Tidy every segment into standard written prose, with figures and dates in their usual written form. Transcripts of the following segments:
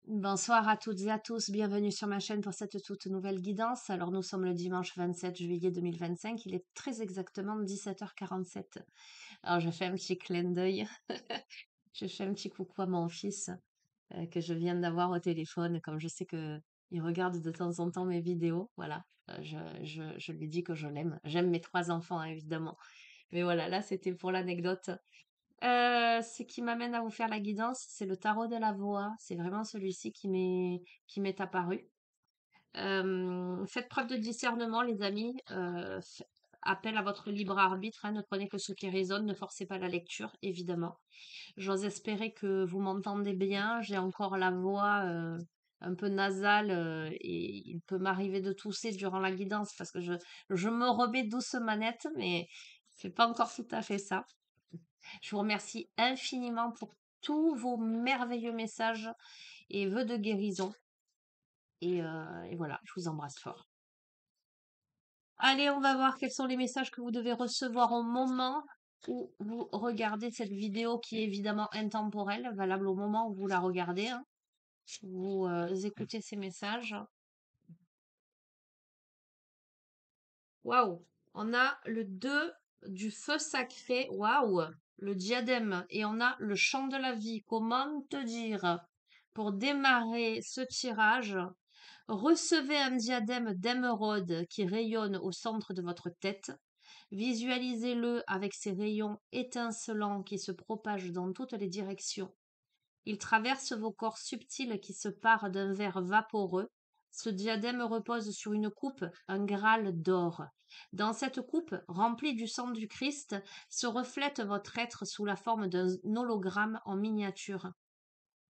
Bonsoir à toutes et à tous, bienvenue sur ma chaîne pour cette toute nouvelle guidance. Alors nous sommes le dimanche 27 juillet 2025, il est très exactement 17h47. Alors je fais un petit clin d'œil, je fais un petit coucou à mon fils que je viens d'avoir au téléphone, comme je sais que il regarde de temps en temps mes vidéos, voilà. Je lui dis que je l'aime. J'aime mes trois enfants, hein, évidemment. Mais voilà, là c'était pour l'anecdote. Ce qui m'amène à vous faire la guidance, c'est le tarot de la voix. C'est vraiment celui-ci qui m'est apparu. Faites preuve de discernement, les amis. Appel à votre libre arbitre, hein. Ne prenez que ce qui résonne. Ne forcez pas la lecture, évidemment. J'ose espérer que vous m'entendez bien. J'ai encore la voix un peu nasale et il peut m'arriver de tousser durant la guidance parce que je me remets douce manette, mais c'est pas encore tout à fait ça. Je vous remercie infiniment pour tous vos merveilleux messages et vœux de guérison. Et voilà, je vous embrasse fort. Allez, on va voir quels sont les messages que vous devez recevoir au moment où vous regardez cette vidéo qui est évidemment intemporelle, valable au moment où vous la regardez, hein. Vous écoutez ces messages. Waouh! On a le 2 du feu sacré. Waouh! Le diadème. Et on a le chant de la vie. Comment te dire? Pour démarrer ce tirage, recevez un diadème d'émeraude qui rayonne au centre de votre tête. Visualisez-le avec ses rayons étincelants qui se propagent dans toutes les directions. Il traverse vos corps subtils qui se parent d'un verre vaporeux. Ce diadème repose sur une coupe, un graal d'or. Dans cette coupe, remplie du sang du Christ, se reflète votre être sous la forme d'un hologramme en miniature.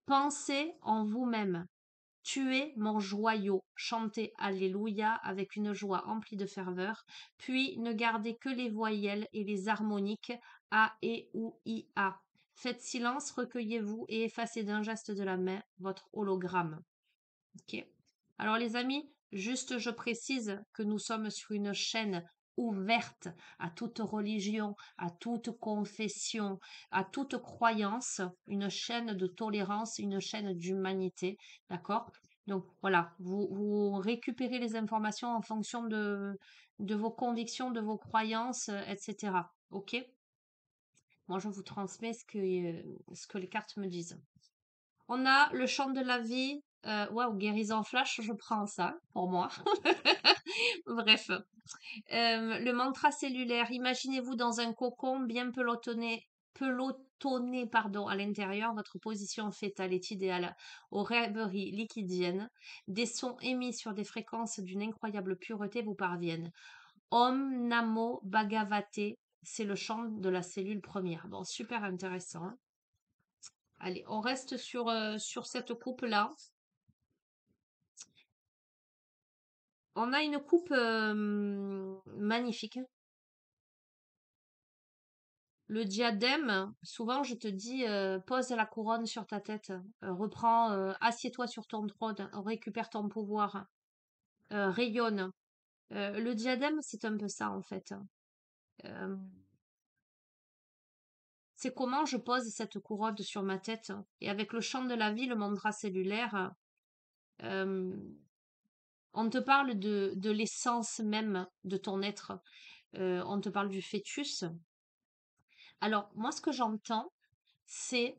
Pensez en vous-même. Tu es mon joyau, chantez Alléluia avec une joie emplie de ferveur, puis ne gardez que les voyelles et les harmoniques A, E, ou I, A. Faites silence, recueillez-vous et effacez d'un geste de la main votre hologramme. Ok. Alors les amis, juste je précise que nous sommes sur une chaîne ouverte à toute religion, à toute confession, à toute croyance, une chaîne de tolérance, une chaîne d'humanité, d'accord? Donc voilà, vous récupérez les informations en fonction de vos convictions, de vos croyances, etc. Ok? Moi, je vous transmets ce que les cartes me disent. On a le chant de la vie. Waouh, guérison flash, je prends ça pour moi. Bref. Le mantra cellulaire. Imaginez-vous dans un cocon bien pelotonné, pardon, à l'intérieur. Votre position fétale est idéale aux rêveries liquidiennes. Des sons émis sur des fréquences d'une incroyable pureté vous parviennent. Om Namo Bhagavate, c'est le chant de la cellule première. Bon, super intéressant, hein. Allez, on reste sur cette coupe-là. On a une coupe magnifique. Le diadème, souvent je te dis, pose la couronne sur ta tête, reprends, assieds-toi sur ton trône, récupère ton pouvoir, rayonne. Le diadème, c'est un peu ça en fait. Euh, c'est comment je pose cette couronne sur ma tête. Et avec le chant de la vie, le mantra cellulaire, euh, on te parle de l'essence même de ton être. On te parle du fœtus. Alors, moi, ce que j'entends, c'est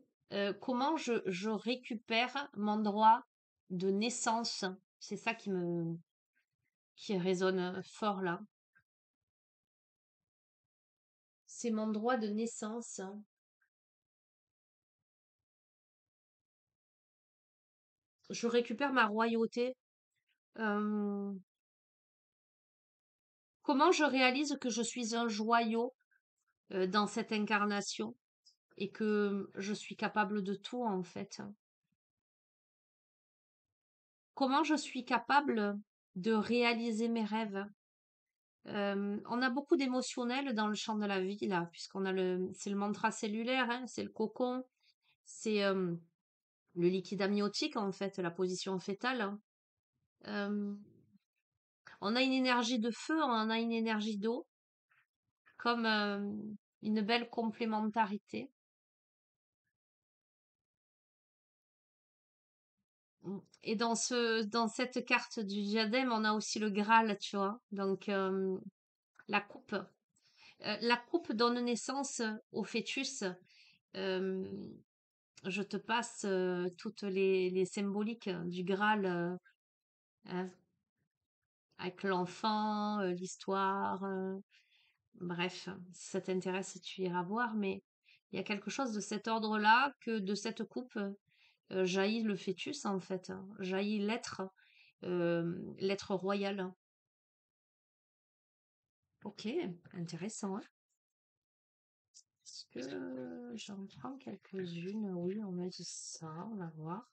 comment je récupère mon droit de naissance. C'est ça qui résonne fort là. C'est mon droit de naissance. Je récupère ma royauté. Euh, comment je réalise que je suis un joyau dans cette incarnation et que je suis capable de tout en fait. Comment je suis capable de réaliser mes rêves. On a beaucoup d'émotionnel dans le champ de la vie là, puisqu'on a c'est le mantra cellulaire, hein, c'est le cocon, c'est le liquide amniotique en fait, la position fétale, hein. Euh, on a une énergie de feu, on a une énergie d'eau, comme une belle complémentarité. Et dans cette carte du diadème, on a aussi le Graal, tu vois. Donc, la coupe. La coupe donne naissance au fœtus. Euh, je te passe toutes les symboliques du Graal, hein, avec l'enfant, l'histoire. Bref, si ça t'intéresse, tu iras voir. Mais il y a quelque chose de cet ordre-là, que de cette coupe jaillit le fœtus, en fait, hein, jaillit l'être royal. Ok, intéressant, hein. Est-ce que j'en prends quelques-unes? Oui, on m'a dit ça, on va voir.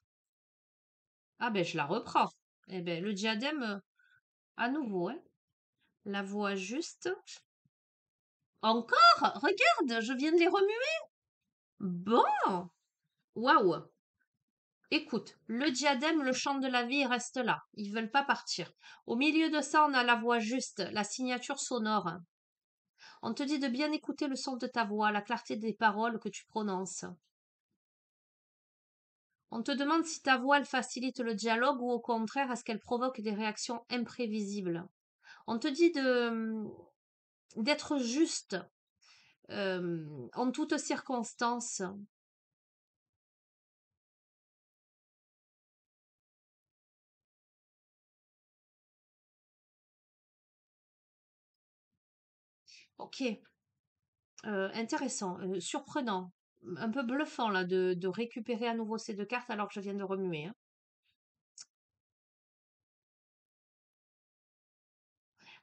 Ah ben, je la reprends. Eh ben, le diadème, à nouveau, hein. La voix juste. Encore? Regarde, je viens de les remuer. Bon, waouh. Écoute, le diadème, le chant de la vie, reste là. Ils veulent pas partir. Au milieu de ça, on a la voix juste, la signature sonore. On te dit de bien écouter le son de ta voix, la clarté des paroles que tu prononces. On te demande si ta voix elle facilite le dialogue ou au contraire est-ce qu'elle provoque des réactions imprévisibles. On te dit d'être juste en toutes circonstances. Ok, intéressant, surprenant, un peu bluffant là de récupérer à nouveau ces deux cartes alors que je viens de remuer, hein.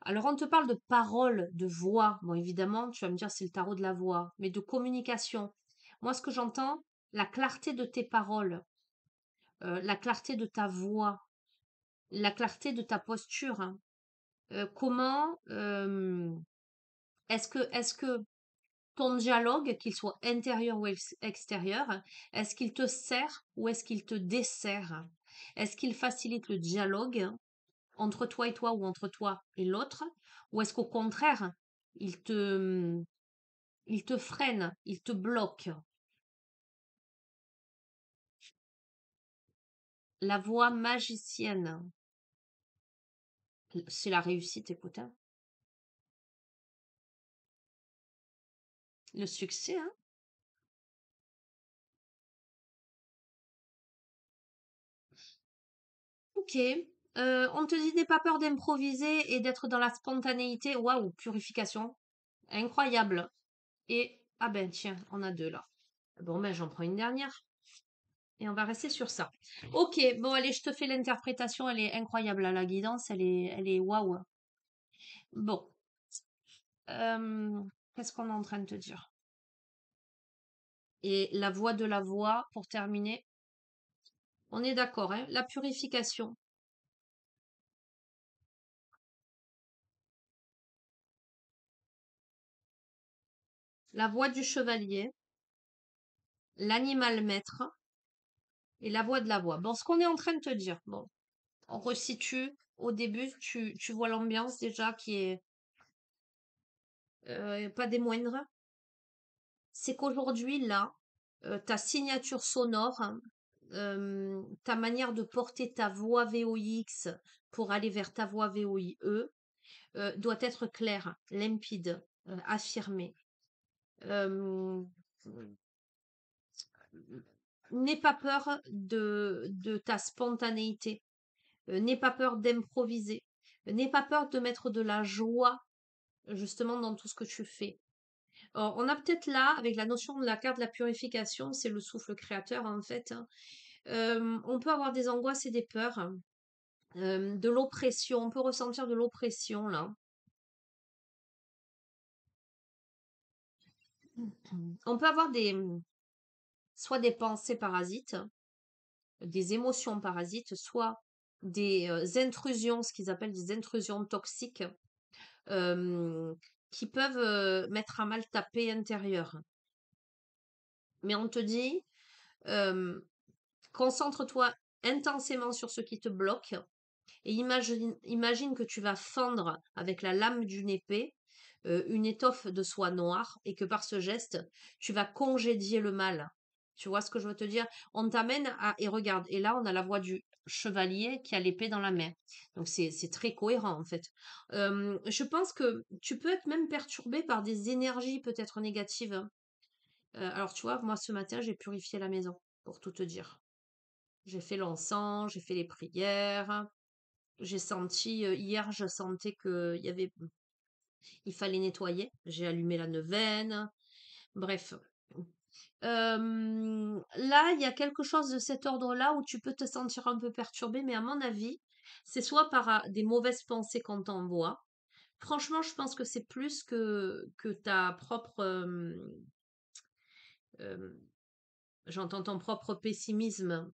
Alors on te parle de parole, de voix. Bon, évidemment, tu vas me dire c'est le tarot de la voix, mais de communication. Moi, ce que j'entends, la clarté de tes paroles, la clarté de ta voix, la clarté de ta posture, hein. Comment est-ce que ton dialogue, qu'il soit intérieur ou extérieur, est-ce qu'il te sert ou est-ce qu'il te dessert? Est-ce qu'il facilite le dialogue entre toi et toi ou entre toi et l'autre? Ou est-ce qu'au contraire, il te, il te freine, il te bloque? La voix magicienne, c'est la réussite, écoute, hein. Le succès, hein. Ok. On te dit n'aie pas peur d'improviser et d'être dans la spontanéité. Waouh, purification. Incroyable. Et, ah ben tiens, on a deux là. Bon ben j'en prends une dernière. Et on va rester sur ça. Ok, bon allez, je te fais l'interprétation. Elle est incroyable, là, la guidance. Elle est waouh. Bon, qu'est-ce qu'on est en train de te dire? Et la voix de la voix, pour terminer. On est d'accord, hein? La purification. La voix du chevalier. L'animal maître. Et la voix de la voix. Bon, ce qu'on est en train de te dire. Bon, on resitue. Au début, tu vois l'ambiance déjà qui est pas des moindres. C'est qu'aujourd'hui, là, ta signature sonore, hein, ta manière de porter ta voix VOIX pour aller vers ta voix VOIE, doit être claire, limpide, affirmée. Euh, N'aie pas peur de ta spontanéité. N'aie pas peur d'improviser. N'aie pas peur de mettre de la joie justement dans tout ce que tu fais. Alors, on a peut-être là, avec la notion de la carte de la purification, c'est le souffle créateur en fait, hein. On peut avoir des angoisses et des peurs, hein, de l'oppression, on peut ressentir de l'oppression là. On peut avoir soit des pensées parasites, des émotions parasites, soit des intrusions, ce qu'ils appellent des intrusions toxiques, euh, qui peuvent mettre à mal ta paix intérieure. Mais on te dit, euh, concentre-toi intensément sur ce qui te bloque et imagine que tu vas fendre avec la lame d'une épée une étoffe de soie noire et que par ce geste, tu vas congédier le mal. Tu vois ce que je veux te dire? On t'amène à et regarde, et là, on a la voix du chevalier qui a l'épée dans la main. Donc c'est très cohérent en fait. Je pense que tu peux être même perturbé par des énergies peut-être négatives, hein. Alors tu vois, moi ce matin, j'ai purifié la maison, pour tout te dire. J'ai fait l'encens, j'ai fait les prières. J'ai senti, hier, je sentais que il fallait nettoyer. J'ai allumé la neuvaine. Bref. Là, il y a quelque chose de cet ordre-là où tu peux te sentir un peu perturbé, mais à mon avis, c'est soit par des mauvaises pensées qu'on t'envoie. Franchement, je pense que c'est plus que ta propre, euh, j'entends ton propre pessimisme.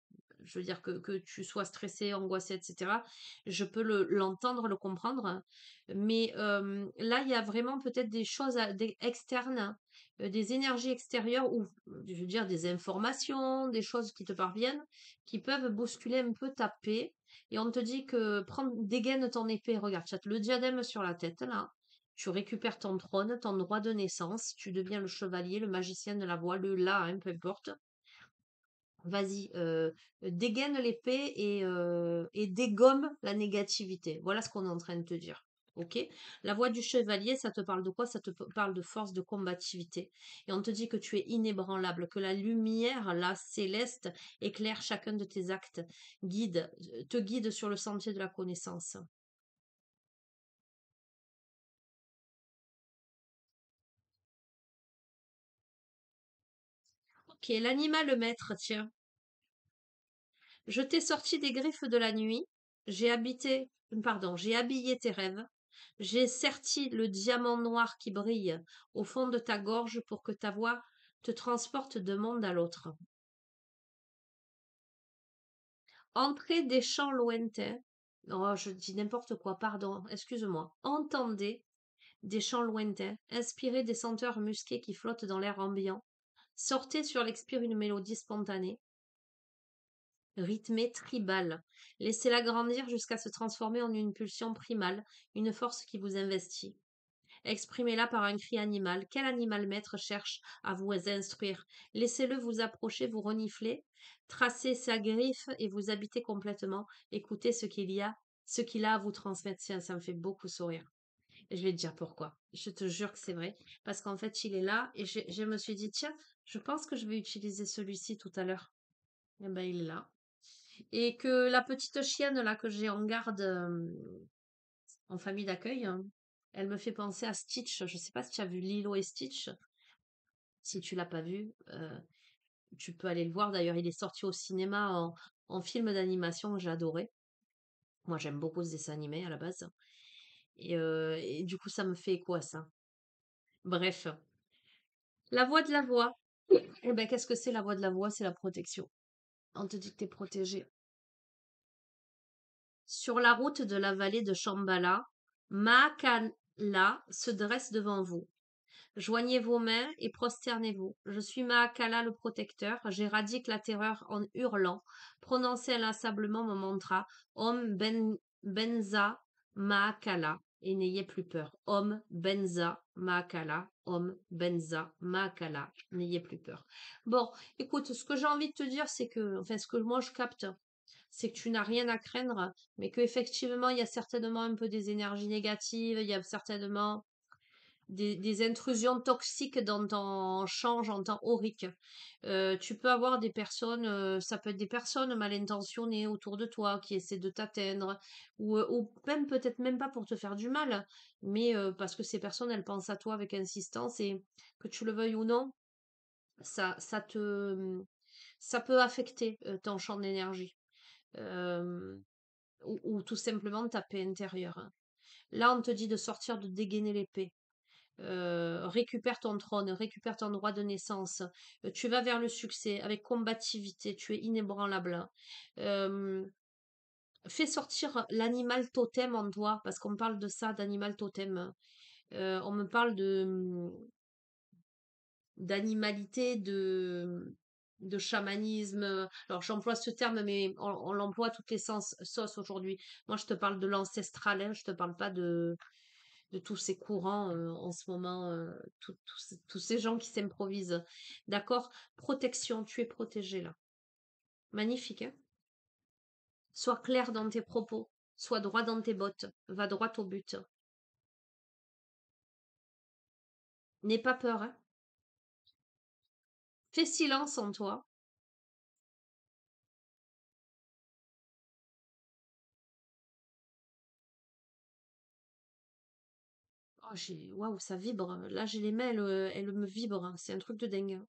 Je veux dire que tu sois stressé, angoissé, etc. Je peux l'entendre, le comprendre. Mais là, il y a vraiment peut-être des choses externes, des énergies extérieures ou, je veux dire, des informations, des choses qui te parviennent, qui peuvent bousculer un peu ta paix. Et on te dit que dégaine ton épée. Regarde, tu as le diadème sur la tête, là. Tu récupères ton trône, ton droit de naissance. Tu deviens le chevalier, le magicien de la voix, le là, hein, peu importe. Vas-y, dégaine l'épée et dégomme la négativité. Voilà ce qu'on est en train de te dire. Ok? La voix du chevalier, ça te parle de quoi? Ça te parle de force, de combativité. Et on te dit que tu es inébranlable, que la lumière, la céleste, éclaire chacun de tes actes, te guide sur le sentier de la connaissance. Ok, l'animal maître, tiens. Je t'ai sorti des griffes de la nuit, j'ai habillé tes rêves, j'ai serti le diamant noir qui brille au fond de ta gorge pour que ta voix te transporte d'un monde à l'autre. Entrez des champs lointains, oh, je dis n'importe quoi, pardon, excuse-moi, entendez des champs lointains, inspirez des senteurs musquées qui flottent dans l'air ambiant, sortez sur l'expire une mélodie spontanée, rythmée, tribale. Laissez-la grandir jusqu'à se transformer en une pulsion primale, une force qui vous investit. Exprimez-la par un cri animal. Quel animal maître cherche à vous instruire? Laissez-le vous approcher, vous renifler, tracer sa griffe et vous habiter complètement. Écoutez ce qu'il a à vous transmettre. Tiens, ça me fait beaucoup sourire. Et je vais te dire pourquoi. Je te jure que c'est vrai. Parce qu'en fait, il est là et je me suis dit, tiens, je pense que je vais utiliser celui-ci tout à l'heure. Et ben, il est là. Et que la petite chienne là que j'ai en garde en famille d'accueil, hein, elle me fait penser à Stitch. Je sais pas si tu as vu Lilo et Stitch. Si tu l'as pas vu, tu peux aller le voir. D'ailleurs, il est sorti au cinéma en film d'animation que j'ai adoré. Moi, j'aime beaucoup ce dessin animé à la base. Et du coup, ça me fait écho à ça. Bref, la voix de la voix. Eh ben, qu'est-ce que c'est la voix de la voix? C'est la protection. On te dit que tu es protégé. Sur la route de la vallée de Shambhala, Mahakala se dresse devant vous. Joignez vos mains et prosternez-vous. Je suis Mahakala le protecteur. J'éradique la terreur en hurlant. Prononcez inlassablement mon mantra. Om Benza Mahakala. Et n'ayez plus peur. Om Benza Mahakala. Om Benza Mahakala. N'ayez plus peur. Bon, écoute, ce que j'ai envie de te dire, c'est que, enfin, ce que moi je capte, c'est que tu n'as rien à craindre, mais qu'effectivement, il y a certainement un peu des énergies négatives, il y a certainement des intrusions toxiques dans ton champ, j'entends aurique. Tu peux avoir des personnes, ça peut être des personnes mal intentionnées autour de toi qui essaient de t'atteindre, ou même peut-être même pas pour te faire du mal, mais parce que ces personnes, elles pensent à toi avec insistance et que tu le veuilles ou non, ça, ça te, ça peut affecter ton champ d'énergie. euh, ou tout simplement ta paix intérieure, hein. Là, on te dit de sortir, de dégainer l'épée. Récupère ton trône, récupère ton droit de naissance. Tu vas vers le succès avec combativité, tu es inébranlable, hein. Euh, Fais sortir l'animal totem en toi, parce qu'on parle de ça, d'animal totem. On me parle d'animalité, de chamanisme. Alors j'emploie ce terme, mais on l'emploie à toutes les sauces aujourd'hui. Moi, je te parle de l'ancestral, hein, je te parle pas de tous ces courants en ce moment, tous ces gens qui s'improvisent. D'accord? Protection, tu es protégé là. Magnifique, hein? Sois clair dans tes propos, sois droit dans tes bottes, va droit au but. N'aie pas peur, hein? Fais silence en toi. Oh, waouh, ça vibre. Là, j'ai les mains, elles me vibrent, hein. C'est un truc de dingue, hein.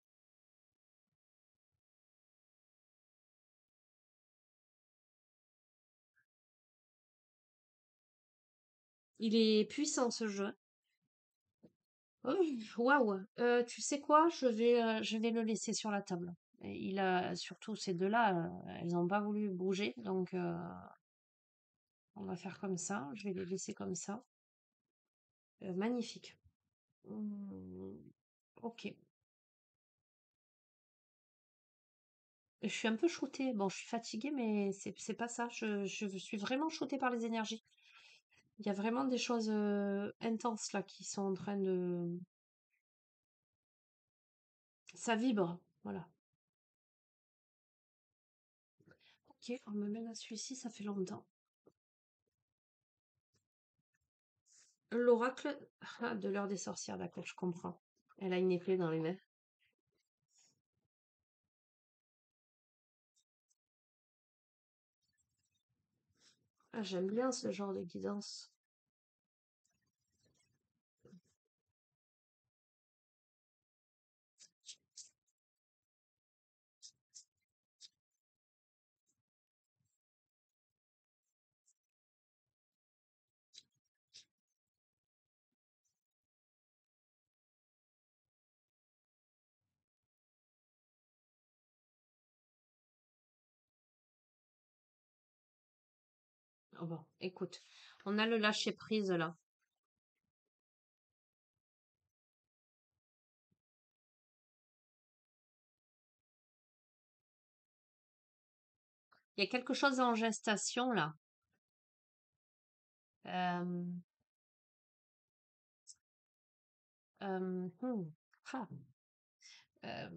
Il est puissant ce jeu. Oh, waouh. Tu sais quoi? Je vais le laisser sur la table. Et il a surtout ces deux-là, elles n'ont pas voulu bouger, donc on va faire comme ça. Je vais les laisser comme ça. Magnifique. Hmm, ok. Je suis un peu shootée. Bon, je suis fatiguée, mais c'est pas ça. Je suis vraiment shootée par les énergies. Il y a vraiment des choses intenses là qui sont en train de. Ça vibre. Voilà. Ok, on me mène à celui-ci, ça fait longtemps. L'oracle de l'heure des sorcières, d'accord, je comprends. Elle a une épée dans les mains. Ah, j'aime bien ce genre de guidance. Oh bon, écoute, on a le lâcher prise là. Il y a quelque chose en gestation là. Euh, euh, hmm, ah, euh,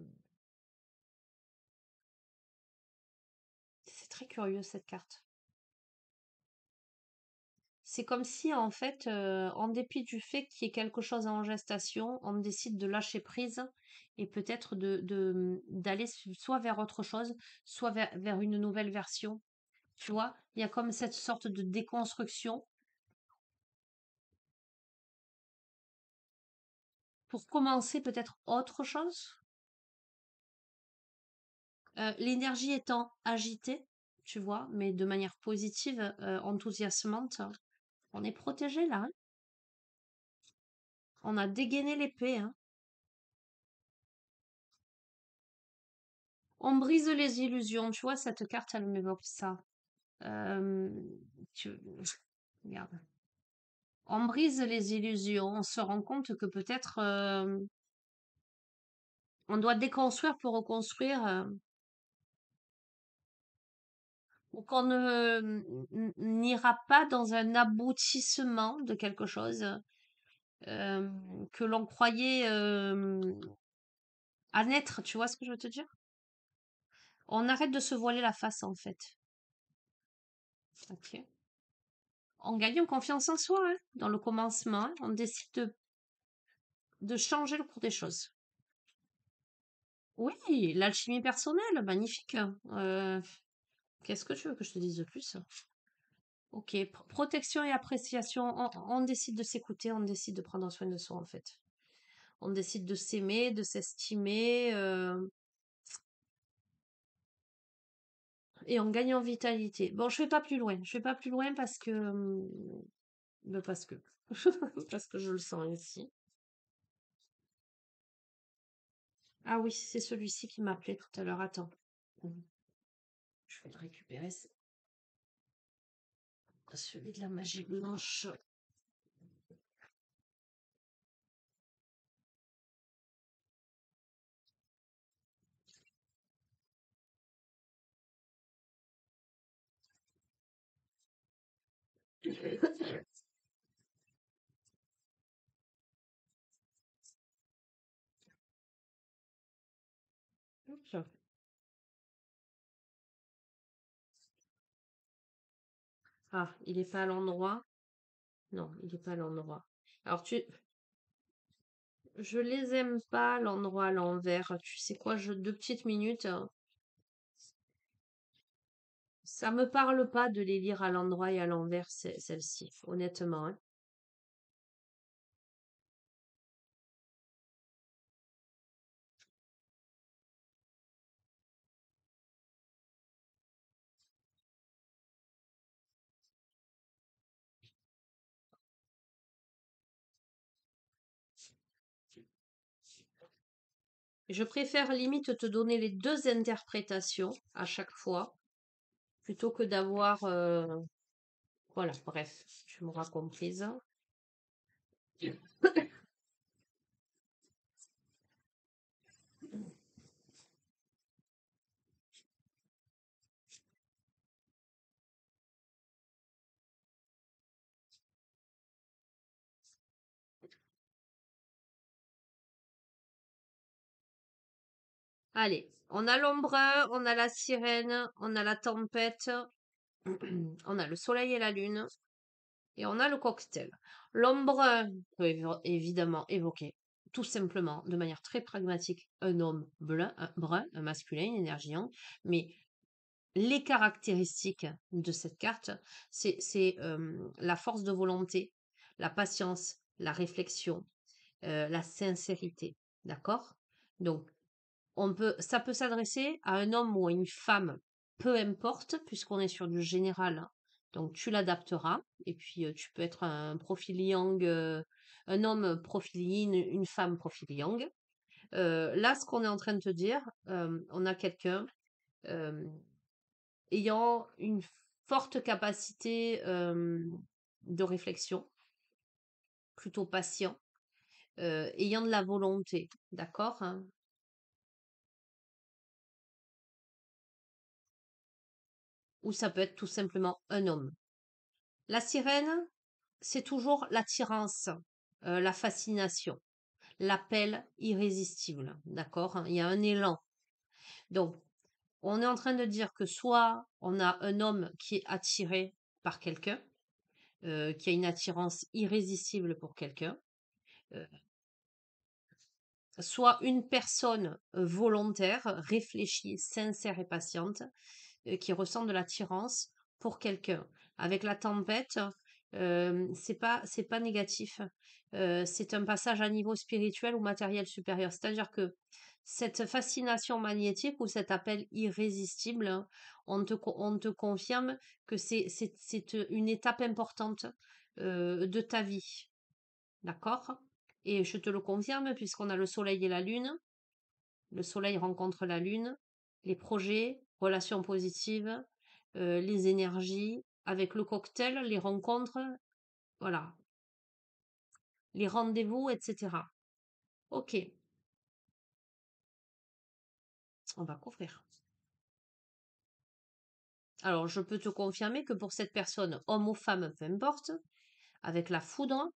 c'est très curieux cette carte. C'est comme si en fait, en dépit du fait qu'il y ait quelque chose en gestation, on décide de lâcher prise et peut-être d'aller soit vers autre chose, soit vers une nouvelle version. Tu vois, il y a comme cette sorte de déconstruction pour commencer peut-être autre chose. L'énergie étant agitée, tu vois, mais de manière positive, enthousiasmante. On est protégé là, hein. On a dégainé l'épée, hein. On brise les illusions, tu vois, cette carte, elle m'évoque ça. Euh, tu... Regarde. On brise les illusions, on se rend compte que peut-être on doit déconstruire pour reconstruire, ou qu'on n'ira pas dans un aboutissement de quelque chose euh, que l'on croyait à naître, tu vois ce que je veux te dire? On arrête de se voiler la face en fait. Ok. On gagne en confiance en soi, hein, dans le commencement, hein. On décide de changer le cours des choses. Oui, l'alchimie personnelle, magnifique. Euh, Qu'est-ce que tu veux que je te dise de plus? Ok, protection et appréciation. On décide de s'écouter, on décide de prendre soin de soi en fait. On décide de s'aimer, de s'estimer, et on gagne en vitalité. Bon, je vais pas plus loin. Je vais pas plus loin parce que, ben parce que, parce que je le sens ici. Ah oui, c'est celui-ci qui m'appelait tout à l'heure. Attends. Je vais le récupérer. C'est celui de la magie blanche. Ah, il est pas à l'endroit? Non, il est pas à l'endroit. Alors je les aime pas l'endroit à l'envers. Tu sais quoi, 2 petites minutes, hein. Ça me parle pas de les lire à l'endroit et à l'envers, celle-ci, honnêtement, hein. Je préfère limite te donner les deux interprétations à chaque fois, plutôt que d'avoir, voilà, bref, tu m'auras comprise. Allez, on a l'ombre, on a la sirène, on a la tempête, on a le soleil et la lune, et on a le cocktail. L'ombre peut évidemment évoquer, tout simplement, de manière très pragmatique, un homme brun, un masculin, une énergie yang, mais les caractéristiques de cette carte, c'est la force de volonté, la patience, la réflexion, la sincérité. D'accord? Donc, ça peut s'adresser à un homme ou à une femme, peu importe, puisqu'on est sur du général. Donc, tu l'adapteras. Et puis, tu peux être un profil yang, un homme profil yin, une femme profil yang. Là, ce qu'on est en train de te dire, on a quelqu'un euh, ayant une forte capacité de réflexion, plutôt patient, ayant de la volonté, d'accord, hein. Ou ça peut être tout simplement un homme. La sirène, c'est toujours l'attirance, la fascination, l'appel irrésistible, d'accord, hein. Il y a un élan. Donc, on est en train de dire que soit on a un homme qui est attiré par quelqu'un, qui a une attirance irrésistible pour quelqu'un, euh, soit une personne volontaire, réfléchie, sincère et patiente, qui ressent de l'attirance pour quelqu'un. Avec la tempête, c'est pas négatif. C'est un passage à niveau spirituel ou matériel supérieur. C'est-à-dire que cette fascination magnétique ou cet appel irrésistible, hein, on te confirme que c'est une étape importante de ta vie. D'accord? Et je te le confirme puisqu'on a le soleil et la lune. Le soleil rencontre la lune. Les projets, relations positives, les énergies. Avec le cocktail, les rencontres, voilà. Les rendez-vous, etc. Ok, on va couvrir. Alors, je peux te confirmer que pour cette personne, homme ou femme, peu importe, avec la foudre,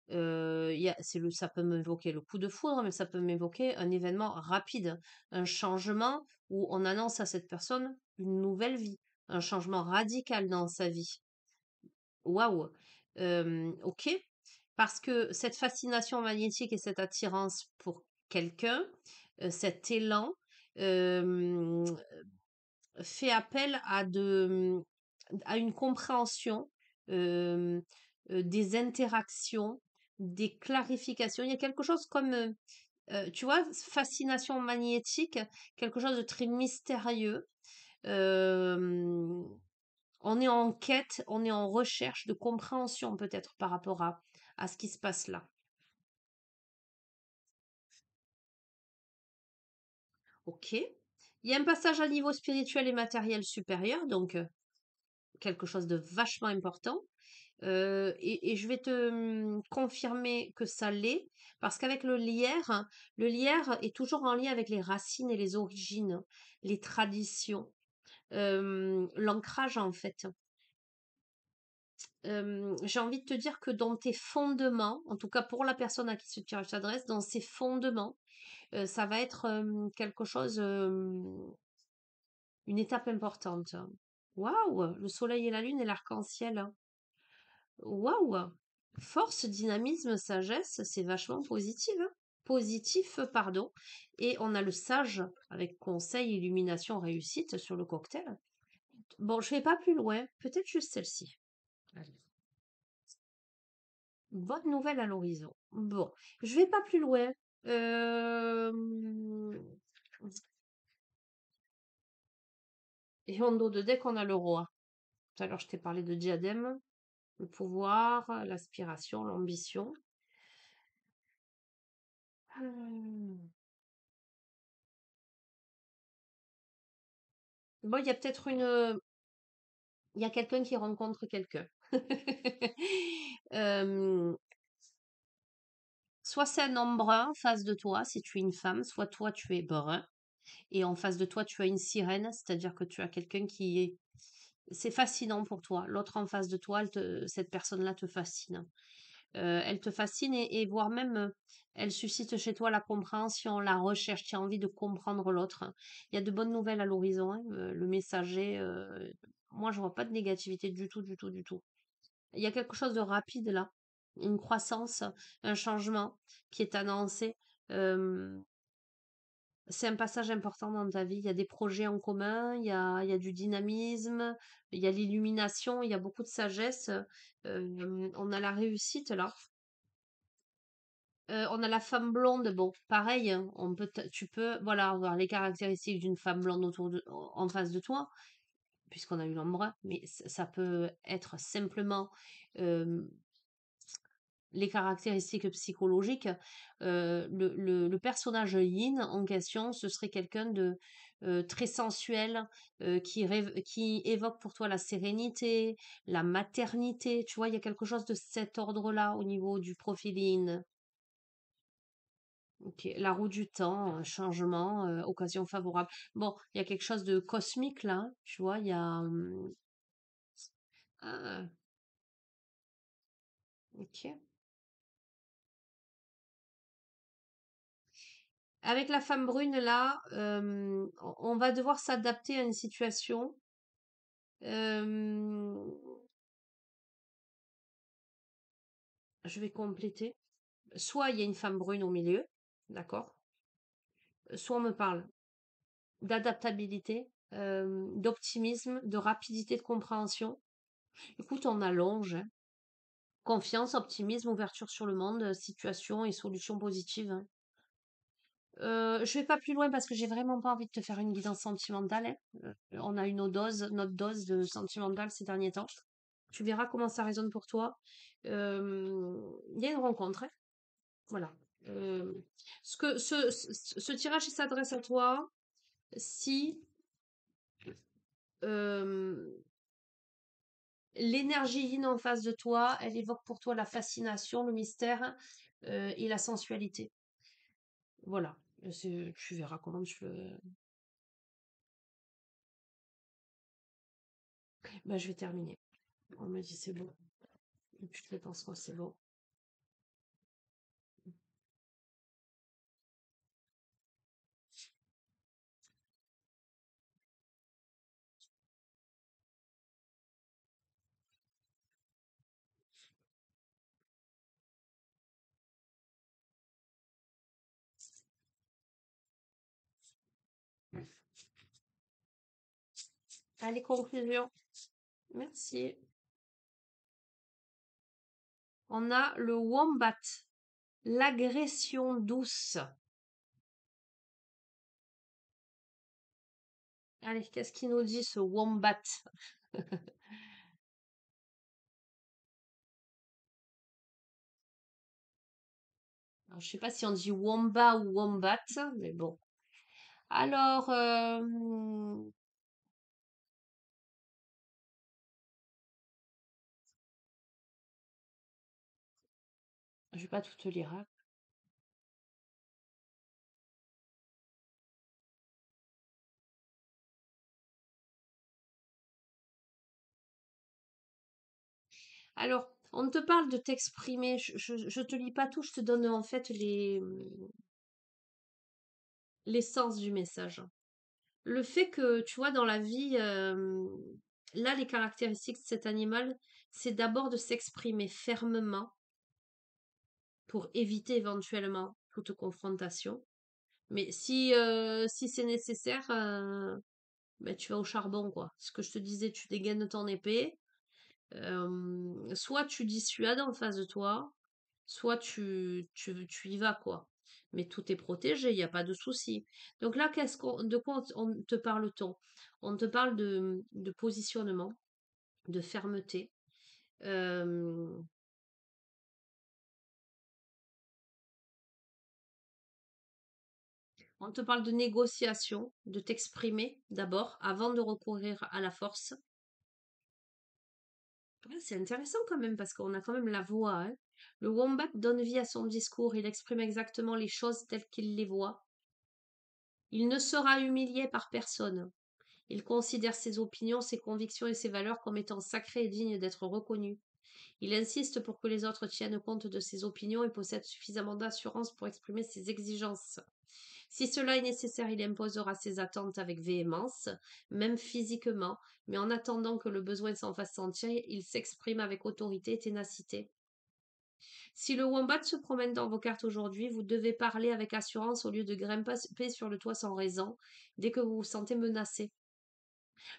ça peut m'évoquer le coup de foudre, mais ça peut m'évoquer un événement rapide, un changement où on annonce à cette personne une nouvelle vie, un changement radical dans sa vie. Waouh! Ok, parce que cette fascination magnétique et cette attirance pour quelqu'un, cet élan, euh, fait appel à une compréhension euh, des interactions, des clarifications. Il y a quelque chose comme, tu vois, fascination magnétique, quelque chose de très mystérieux. Euh, on est en quête, on est en recherche de compréhension peut-être par rapport à ce qui se passe là. Ok. Il y a un passage à niveau spirituel et matériel supérieur, donc quelque chose de vachement important. Et je vais te confirmer que ça l'est, parce qu'avec le lierre est toujours en lien avec les racines et les origines, les traditions, l'ancrage en fait. J'ai envie de te dire que dans tes fondements, en tout cas pour la personne à qui ce tirage s'adresse, dans ses fondements, Ça va être quelque chose, une étape importante. Waouh! Le soleil et la lune et l'arc-en-ciel. Waouh! Force, dynamisme, sagesse, c'est vachement positif, hein. Positif, pardon. Et on a le sage avec conseil, illumination, réussite sur le cocktail. Bon, je vais pas plus loin, peut-être juste celle-ci. Allez. Bonne nouvelle à l'horizon. Bon, je vais pas plus loin. Euh... Et on dos de deck, on a le roi. Tout à l'heure, je t'ai parlé de diadème, le pouvoir, l'aspiration, l'ambition. Hmm. Bon, il y a peut-être une... Il y a quelqu'un qui rencontre quelqu'un. Euh, soit c'est un homme brun en face de toi, si tu es une femme, soit toi tu es brun, et en face de toi tu as une sirène, c'est-à-dire que tu as quelqu'un qui est... C'est fascinant pour toi. L'autre en face de toi, cette personne-là te fascine. Elle te fascine et voire même, elle suscite chez toi la compréhension, la recherche. Tu as envie de comprendre l'autre. Il y a de bonnes nouvelles à l'horizon, hein. Le messager, moi je vois pas de négativité du tout, du tout, du tout. Il y a quelque chose de rapide là, une croissance, un changement qui est annoncé. Euh, c'est un passage important dans ta vie. Il y a des projets en commun, il y a du dynamisme, il y a l'illumination, il y a beaucoup de sagesse. On a la réussite là. On a la femme blonde, bon, pareil, hein, tu peux, voilà, avoir les caractéristiques d'une femme blonde en face de toi, puisqu'on a eu l'ombre, mais ça peut être simplement euh, les caractéristiques psychologiques. Le personnage Yin en question, ce serait quelqu'un de très sensuel, qui évoque pour toi la sérénité, la maternité, tu vois, il y a quelque chose de cet ordre-là au niveau du profil Yin. Ok, la roue du temps, changement, occasion favorable. Bon, il y a quelque chose de cosmique là, tu vois, il y a... ah, ok. Avec la femme brune là, on va devoir s'adapter à une situation. Euh, je vais compléter. Soit il y a une femme brune au milieu, d'accord? Soit on me parle d'adaptabilité, d'optimisme, de rapidité de compréhension. Écoute, on allonge, hein. Confiance, optimisme, ouverture sur le monde, situation et solutions positives, hein. Je vais pas plus loin parce que j'ai vraiment pas envie de te faire une guidance sentimentale, hein. On a notre dose de sentimental ces derniers temps. Tu verras comment ça résonne pour toi. Il y a une rencontre, hein. Voilà. Euh, ce tirage il s'adresse à toi si euh, l'énergie yin en face de toi, elle évoque pour toi la fascination, le mystère et la sensualité. Voilà. Tu verras comment tu le... Bah, je vais terminer. On me dit c'est bon. Et puis je pense que c'est bon. Allez, conclusion. Merci. On a le wombat, l'agression douce. Allez, qu'est-ce qu'il nous dit ce wombat? Alors, je sais pas si on dit womba ou wombat, mais bon. Alors, je vais pas tout te lire, hein. Alors, on te parle de t'exprimer. Je te lis pas tout, je te donne en fait l'essence du message. Le fait que, tu vois, dans la vie, là, les caractéristiques de cet animal, c'est d'abord de s'exprimer fermement pour éviter éventuellement toute confrontation. Mais si c'est nécessaire, ben, tu vas au charbon, quoi. Ce que je te disais, tu dégaines ton épée. Soit tu dissuades en face de toi, soit tu y vas, quoi. Mais tout est protégé, il n'y a pas de souci. Donc là, de quoi on te parle-t-on? On te parle de positionnement, de fermeté. euh, on te parle de négociation, de t'exprimer d'abord avant de recourir à la force. Ouais, c'est intéressant quand même parce qu'on a quand même la voix, hein. Le wombat donne vie à son discours, il exprime exactement les choses telles qu'il les voit. Il ne sera humilié par personne. Il considère ses opinions, ses convictions et ses valeurs comme étant sacrées et dignes d'être reconnues. Il insiste pour que les autres tiennent compte de ses opinions et possède suffisamment d'assurance pour exprimer ses exigences. Si cela est nécessaire, il imposera ses attentes avec véhémence, même physiquement, mais en attendant que le besoin s'en fasse sentir, il s'exprime avec autorité et ténacité. Si le wombat se promène dans vos cartes aujourd'hui, vous devez parler avec assurance au lieu de grimper sur le toit sans raison dès que vous vous sentez menacé.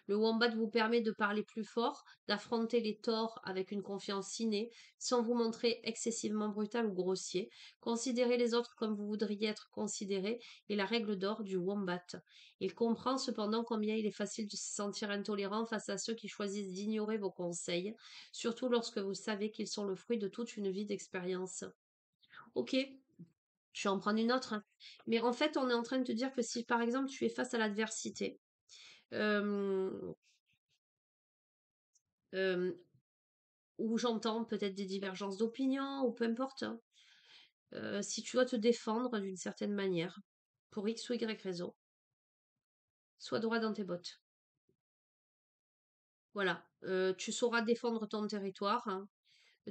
Le wombat vous permet de parler plus fort, d'affronter les torts avec une confiance innée, sans vous montrer excessivement brutal ou grossier. Considérez les autres comme vous voudriez être considéré est la règle d'or du wombat. Il comprend cependant combien il est facile de se sentir intolérant face à ceux qui choisissent d'ignorer vos conseils, surtout lorsque vous savez qu'ils sont le fruit de toute une vie d'expérience. Ok, je vais en prendre une autre, hein. Mais en fait, on est en train de te dire que si par exemple tu es face à l'adversité, euh, euh, où j'entends peut-être des divergences d'opinion, ou peu importe, hein. Si tu dois te défendre d'une certaine manière, pour X ou Y raison, sois droit dans tes bottes. Voilà. Tu sauras défendre ton territoire, hein.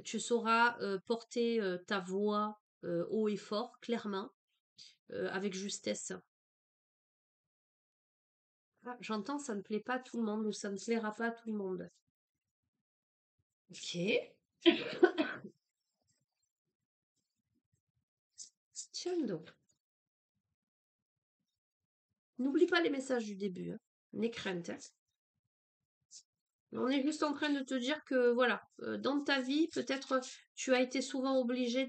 Tu sauras porter ta voix haut et fort, clairement, avec justesse. Ah, j'entends, ça ne plaît pas à tout le monde ou ça ne plaira pas à tout le monde. Ok. Tiens donc. N'oublie pas les messages du début, hein. N'aie crainte, hein. On est juste en train de te dire que voilà, dans ta vie, peut-être tu as été souvent obligé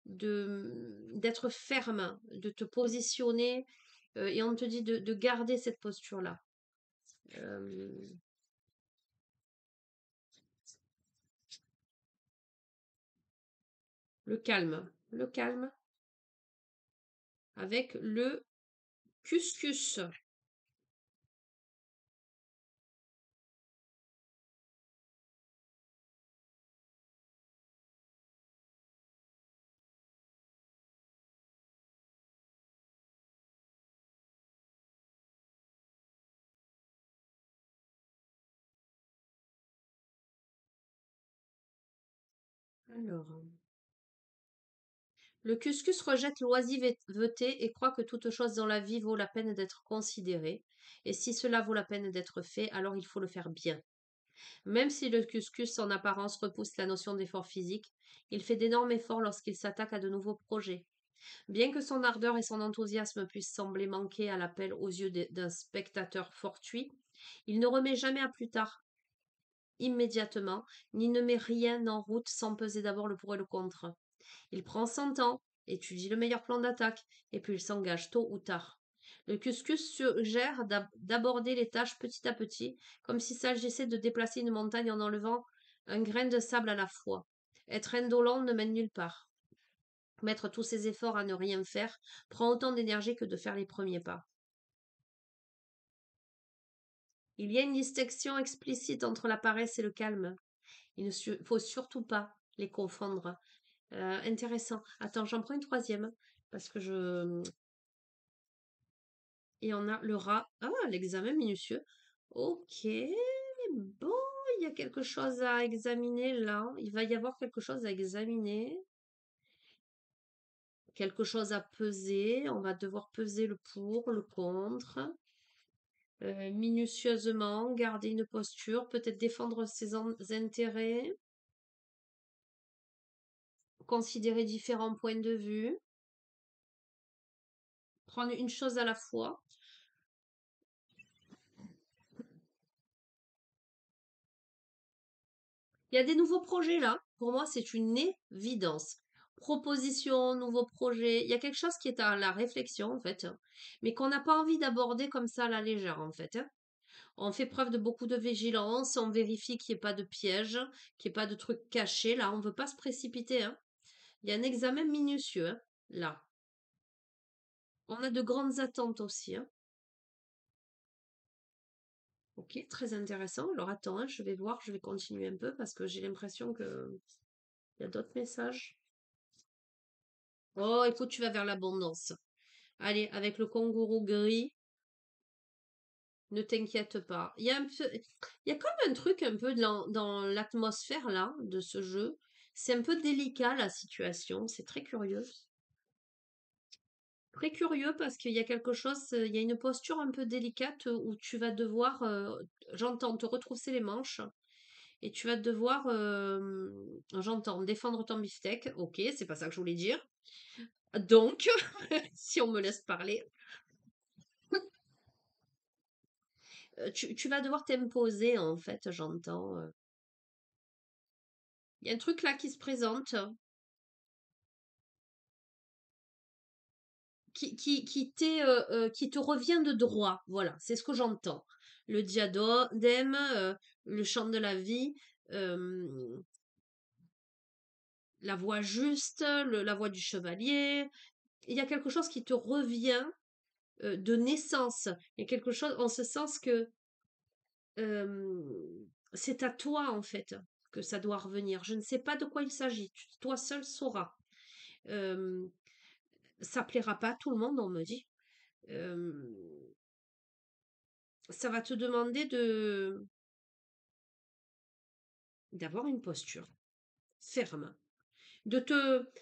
d'être ferme, de te positionner, et on te dit de garder cette posture-là. Euh, le calme avec le cuscus. Alors, le cuscus rejette l'oisiveté et croit que toute chose dans la vie vaut la peine d'être considérée. Et si cela vaut la peine d'être fait, alors il faut le faire bien. Même si le cuscus en apparence repousse la notion d'effort physique, il fait d'énormes efforts lorsqu'il s'attaque à de nouveaux projets. Bien que son ardeur et son enthousiasme puissent sembler manquer à l'appel aux yeux d'un spectateur fortuit, il ne remet jamais à plus tard immédiatement, ni ne met rien en route sans peser d'abord le pour et le contre. Il prend son temps, étudie le meilleur plan d'attaque, et puis il s'engage tôt ou tard. Le cuscus suggère d'aborder les tâches petit à petit, comme s'il s'agissait de déplacer une montagne en enlevant un grain de sable à la fois. Être indolent ne mène nulle part. Mettre tous ses efforts à ne rien faire prend autant d'énergie que de faire les premiers pas. Il y a une distinction explicite entre la paresse et le calme. Il ne faut surtout pas les confondre. Intéressant. Attends, j'en prends une troisième parce que je. Et on a le rat. Ah, l'examen minutieux. Ok. Bon, il y a quelque chose à examiner là. Il va y avoir quelque chose à examiner. quelque chose à peser. On va devoir peser le pour, le contre, minutieusement, garder une posture, peut-être défendre ses intérêts, considérer différents points de vue, prendre une chose à la fois. Il y a des nouveaux projets là. Pour moi, c'est une évidence. Proposition, nouveaux projets. Il y a quelque chose qui est à la réflexion, en fait, mais qu'on n'a pas envie d'aborder comme ça à la légère, en fait, hein. On fait preuve de beaucoup de vigilance, on vérifie qu'il n'y ait pas de piège, qu'il n'y ait pas de trucs cachés. Là, on ne veut pas se précipiter, hein. Il y a un examen minutieux, hein, là. On a de grandes attentes aussi, hein. Ok, très intéressant. Alors attends, hein, je vais voir, je vais continuer un peu parce que j'ai l'impression que il y a d'autres messages. Oh, écoute, tu vas vers l'abondance. Allez, avec le kangourou gris, ne t'inquiète pas. Il y a comme un truc un peu dans l'atmosphère là de ce jeu. C'est un peu délicat la situation. C'est très curieux. Très curieux parce qu'il y a quelque chose, il y a une posture un peu délicate où tu vas devoir, j'entends, te retrousser les manches et tu vas devoir, j'entends, défendre ton beefsteak. Ok, c'est pas ça que je voulais dire. Donc, si on me laisse parler, tu vas devoir t'imposer en fait, j'entends. Il y a un truc là qui se présente, qui te revient de droit. Voilà, c'est ce que j'entends. Le diadème, le chant de la vie, euh, la voix juste, la voix du chevalier. Il y a quelque chose qui te revient de naissance. Il y a quelque chose en ce sens que c'est à toi en fait que ça doit revenir. Je ne sais pas de quoi il s'agit. Toi seul sauras. Euh, Ça plaira pas à tout le monde, on me dit. Euh, Ça va te demander de d'avoir une posture ferme.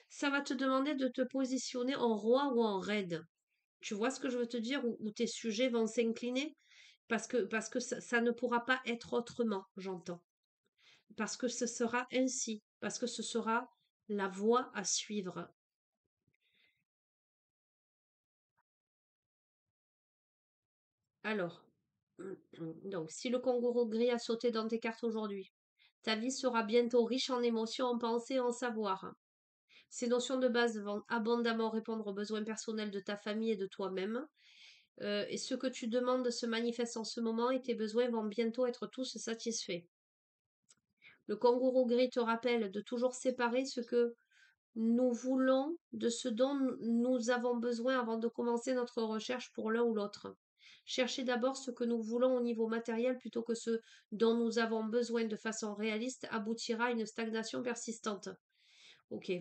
Ça va te demander de te positionner en roi ou en raide. Tu vois ce que je veux te dire, où tes sujets vont s'incliner parce que ça ne pourra pas être autrement, j'entends. Parce que ce sera ainsi, parce que ce sera la voie à suivre. Alors, donc, si le kangourou gris a sauté dans tes cartes aujourd'hui, ta vie sera bientôt riche en émotions, en pensées, en savoir. Ces notions de base vont abondamment répondre aux besoins personnels de ta famille et de toi-même. Et ce que tu demandes se manifeste en ce moment et tes besoins vont bientôt être tous satisfaits. Le kangourou gris te rappelle de toujours séparer ce que nous voulons de ce dont nous avons besoin avant de commencer notre recherche pour l'un ou l'autre. Cherchez d'abord ce que nous voulons au niveau matériel plutôt que ce dont nous avons besoin de façon réaliste aboutira à une stagnation persistante. Ok.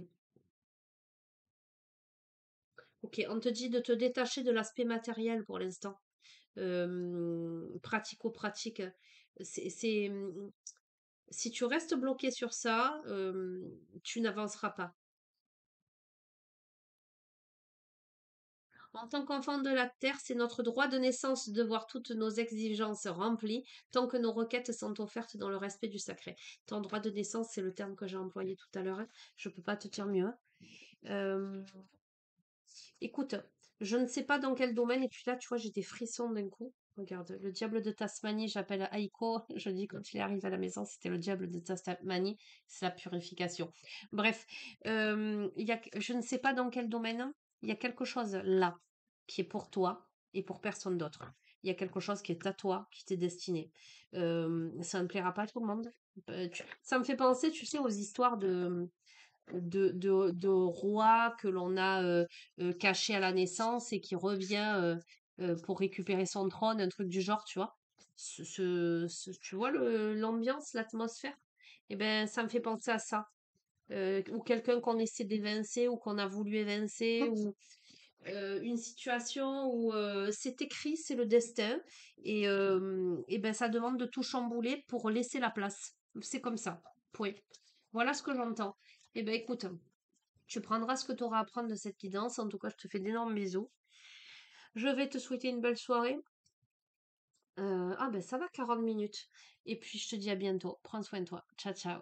Ok, on te dit de te détacher de l'aspect matériel pour l'instant. Pratico-pratique. C'est, si tu restes bloqué sur ça, tu n'avanceras pas. En tant qu'enfant de la terre, c'est notre droit de naissance de voir toutes nos exigences remplies tant que nos requêtes sont offertes dans le respect du sacré. Ton droit de naissance, c'est le terme que j'ai employé tout à l'heure, hein. Je ne peux pas te dire mieux, hein. Euh, Écoute, je ne sais pas dans quel domaine, et puis là, tu vois, j'ai des frissons d'un coup. Regarde, le diable de Tasmanie, j'appelle Aiko. Je dis quand il arrive à la maison, c'était le diable de Tasmanie, c'est la purification. Bref, je ne sais pas dans quel domaine, hein. Il y a quelque chose là qui est pour toi et pour personne d'autre. Il y a quelque chose qui est à toi, qui t'est destiné. Ça ne plaira pas à tout le monde. Ça me fait penser, tu sais, aux histoires de roi que l'on a caché à la naissance et qui revient pour récupérer son trône, un truc du genre, tu vois. Tu vois l'ambiance, l'atmosphère? Eh ben, ça me fait penser à ça. Ou quelqu'un qu'on essaie d'évincer ou qu'on a voulu évincer ou une situation où c'est écrit, c'est le destin et ben ça demande de tout chambouler pour laisser la place. C'est comme ça. Point. Voilà ce que j'entends. Eh ben écoute. Tu prendras ce que tu auras à prendre de cette guidance. En tout cas, je te fais d'énormes bisous. Je vais te souhaiter une belle soirée. Ah ben ça va 40 minutes. Et puis je te dis à bientôt. Prends soin de toi. Ciao ciao.